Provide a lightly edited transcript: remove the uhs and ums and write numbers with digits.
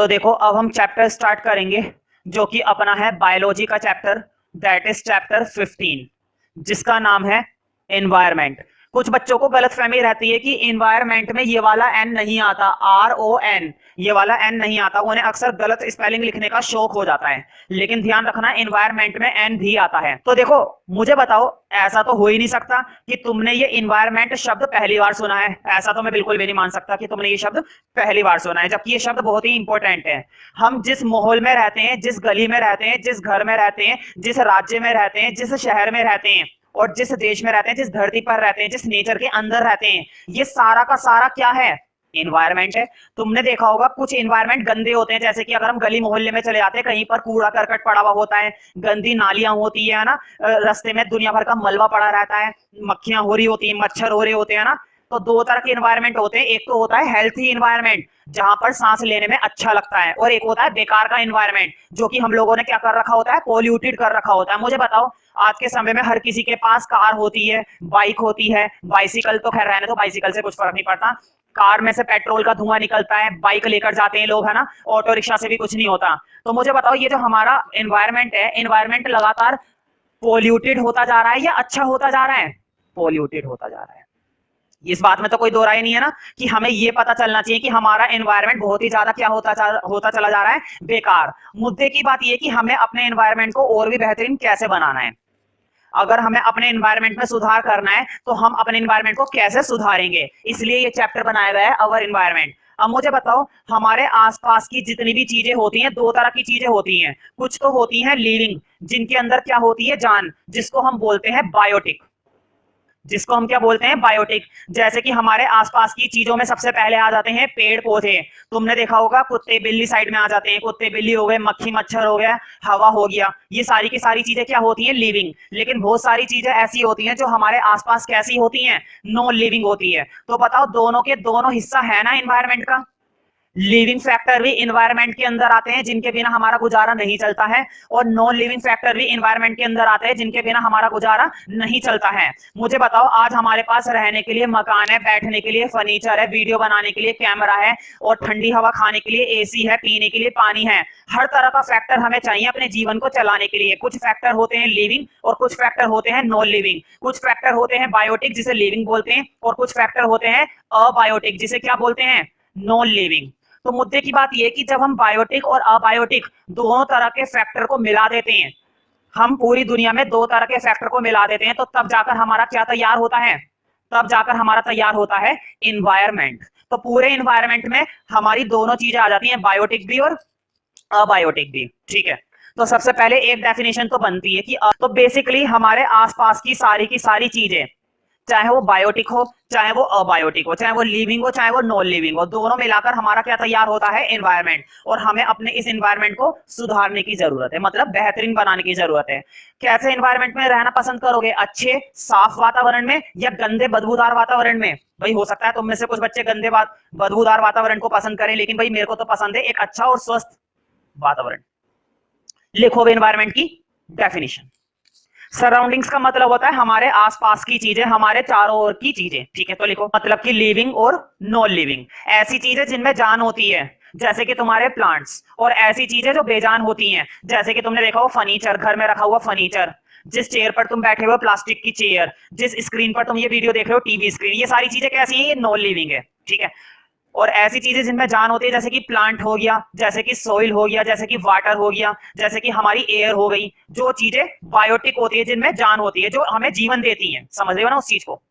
तो देखो अब हम चैप्टर स्टार्ट करेंगे जो कि अपना है बायोलॉजी का चैप्टर, दैट इज चैप्टर 15, जिसका नाम है एनवायरमेंट। कुछ बच्चों को गलतफहमी रहती है कि एनवायरमेंट में ये वाला एन नहीं आता, RON, ये वाला एन नहीं आता, उन्हें अक्सर गलत स्पेलिंग लिखने का शौक हो जाता है। लेकिन ध्यान रखना एनवायरमेंट में एन भी आता है। तो देखो मुझे बताओ, ऐसा तो हो ही नहीं सकता कि तुमने ये एनवायरमेंट शब्द पहली बार सुना है। ऐसा तो मैं बिल्कुल भी नहीं मान सकता कि तुमने ये शब्द पहली बार सुना है, जबकि ये शब्द बहुत ही इंपॉर्टेंट है। हम जिस माहौल में रहते हैं, जिस गली में रहते हैं, जिस घर में रहते हैं, जिस राज्य में रहते हैं, जिस शहर में रहते हैं और जिस देश में रहते हैं, जिस धरती पर रहते हैं, जिस नेचर के अंदर रहते हैं, ये सारा का सारा क्या है? एनवायरमेंट है। तुमने देखा होगा कुछ एनवायरमेंट गंदे होते हैं, जैसे कि अगर हम गली मोहल्ले में चले जाते हैं, कहीं पर कूड़ा करकट पड़ा हुआ होता है, गंदी नालियां होती है ना, रास्ते में दुनिया भर का मलबा पड़ा रहता है, मक्खियां हो रही होती है, मच्छर हो रहे होते हैं ना। तो दो तरह के एनवायरमेंट होते हैं, एक तो होता है हेल्थी एनवायरमेंट जहां पर सांस लेने में अच्छा लगता है, और एक होता है बेकार का एनवायरमेंट जो कि हम लोगों ने क्या कर रखा होता है? पोल्यूटेड कर रखा होता है। मुझे बताओ, आज के समय में हर किसी के पास कार होती है, बाइक होती है, बाइसिकल तो खैर रहने, तो बाइसिकल से कुछ फर्क नहीं पड़ता, कार में से पेट्रोल का धुआं निकलता है, बाइक लेकर जाते हैं लोग, है ना, ऑटो रिक्शा से भी कुछ नहीं होता। तो मुझे बताओ, ये जो हमारा एनवायरमेंट है, एनवायरमेंट लगातार पोल्यूटेड होता जा रहा है या अच्छा होता जा रहा है? पोल्यूटेड होता जा रहा है। इस बात में तो कोई दो राय नहीं है ना, कि हमें ये पता चलना चाहिए कि हमारा एनवायरनमेंट बहुत ही ज्यादा क्या होता चला जा रहा है? बेकार। मुद्दे की बात ये कि हमें अपने एनवायरनमेंट को और भी बेहतरीन कैसे बनाना है। अगर हमें अपने एनवायरनमेंट में सुधार करना है तो हम अपने एनवायरनमेंट को कैसे सुधारेंगे, इसलिए ये चैप्टर बनाया गया है, अवर एनवायरनमेंट। अब मुझे बताओ, हमारे आसपास की जितनी भी चीजें होती हैं, दो तरह की चीजें होती हैं। कुछ तो होती हैं लिविंग, जिनके अंदर क्या होती है? जान, जिसको हम बोलते हैं बायोटिक, जिसको हम क्या बोलते हैं? बायोटिक। जैसे कि हमारे आसपास की चीजों में सबसे पहले आ जाते हैं पेड़ पौधे। तुमने देखा होगा कुत्ते बिल्ली साइड में आ जाते हैं, कुत्ते बिल्ली हो गए, मक्खी मच्छर हो गया, हवा हो गया, ये सारी की सारी चीजें क्या होती हैं? लिविंग। लेकिन बहुत सारी चीजें ऐसी होती हैं जो हमारे आसपास कैसी होती हैं? नॉन लिविंग होती है। तो बताओ, दोनों के दोनों हिस्सा है ना एनवायरमेंट का। लिविंग फैक्टर भी एनवायरनमेंट के अंदर आते हैं जिनके बिना हमारा गुजारा नहीं चलता है, और नॉन लिविंग फैक्टर भी एनवायरनमेंट के अंदर आते हैं जिनके बिना हमारा गुजारा नहीं चलता है। मुझे बताओ, आज हमारे पास रहने के लिए मकान है, बैठने के लिए फर्नीचर है, वीडियो बनाने के लिए कैमरा है, और ठंडी हवा खाने के लिए एसी है, पीने के लिए पानी है। हर तरह का फैक्टर हमें चाहिए अपने जीवन को चलाने के लिए। कुछ फैक्टर होते हैं लिविंग और कुछ फैक्टर होते हैं नॉन लिविंग। कुछ फैक्टर होते हैं बायोटिक, जिसे लिविंग बोलते हैं, और कुछ फैक्टर होते हैं अबायोटिक, जिसे क्या बोलते हैं? Non living. तो मुद्दे की बात यह कि जब हम बायोटिक और अबायोटिक दोनों तरह के फैक्टर को मिला देते हैं, हम पूरी दुनिया में दो तरह के फैक्टर को मिला देते हैं, तो तब जाकर हमारा क्या तैयार होता है? तब जाकर हमारा तैयार होता है एनवायरमेंट। तो पूरे एनवायरमेंट में हमारी दोनों चीजें आ जाती हैं, बायोटिक भी और अबायोटिक भी। ठीक है, तो सबसे पहले एक डेफिनेशन तो बनती है कि तो बेसिकली हमारे आसपास की सारी चीजें, चाहे वो बायोटिक हो, चाहे वो अबायोटिक हो, चाहे वो लिविंग हो, चाहे वो नॉन लिविंग हो, दोनों मिलाकर हमारा क्या तैयार होता है? एनवायरमेंट। और हमें अपने इस एनवायरमेंट को सुधारने की जरूरत है, मतलब बेहतरीन बनाने की जरूरत है। कैसे एनवायरमेंट में रहना पसंद करोगे? अच्छे साफ वातावरण में या गंदे बदबूदार वातावरण में? भाई हो सकता है तुम में से कुछ बच्चे गंदे बदबूदार वातावरण को पसंद करें, लेकिन भाई मेरे को तो पसंद है एक अच्छा और स्वस्थ वातावरण। लिखो एनवायरमेंट की डेफिनेशन। सराउंडिंग्स का मतलब होता है हमारे आसपास की चीजें, हमारे चारों ओर की चीजें। ठीक है, तो लिखो मतलब कि लिविंग और नॉन लिविंग। ऐसी चीजें जिनमें जान होती है, जैसे कि तुम्हारे प्लांट्स, और ऐसी चीजें जो बेजान होती हैं, जैसे कि तुमने देखा हो फर्नीचर, घर में रखा हुआ फर्नीचर, जिस चेयर पर तुम बैठे हुए प्लास्टिक की चेयर, जिस स्क्रीन पर तुम ये वीडियो देख रहे हो टीवी स्क्रीन, ये सारी चीजें कैसी हैं? ये नॉन लिविंग है। ठीक है, और ऐसी चीजें जिनमें जान होती है, जैसे कि प्लांट हो गया, जैसे कि सोइल हो गया, जैसे कि वाटर हो गया, जैसे कि हमारी एयर हो गई, जो चीजें बायोटिक होती है, जिनमें जान होती है, जो हमें जीवन देती हैं। समझ रहे हो ना उस चीज को?